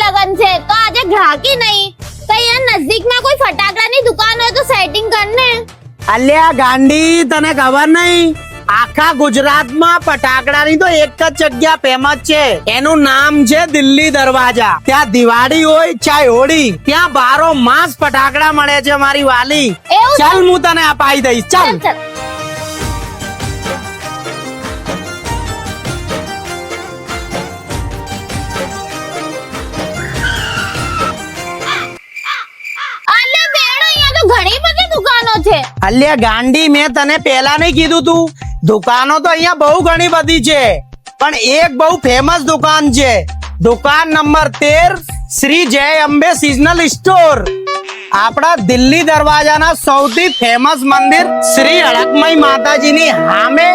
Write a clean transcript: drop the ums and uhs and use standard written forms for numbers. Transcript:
લગન છે તો આજે ગ્રાહકી નહીં તો અહીંયા નજદીકમાં કોઈ ફટાકડાની દુકાન હોય તો સેટિંગ કર ને. અલ્યા ગાંડી, તને ખબર નહીં? આખા ગુજરાતમાં ફટાકડાની તો એક જ જગ્યા ફેમસ છે, એનું નામ છે દિલ્હી દરવાજા. ત્યાં દિવાળી હોય ચાહે હોળી, ત્યાં બારો માસ ફટાકડા મળે છે મારી વાલી. એવું છે? ચાલ હું તને અપાઈ દઈશ. ચાલ. ચાલ. અલ્યા બેડો, અહીંયા તો ઘણી બધી દુકાનો છે. અલ્યા ગાંડી, મેં તને પેલા નહીં કીધું તું? દુકાનો તો અહીંયા બહુ ઘણી બધી છે, પણ એક બહુ ફેમસ દુકાન છે. દુકાન નંબર 13, શ્રી જય અંબે સિઝનલ સ્ટોર. આપણા દિલ્હી દરવાજાના સૌથી ફેમસ મંદિર શ્રી અળકમઈ માતાજીની સામે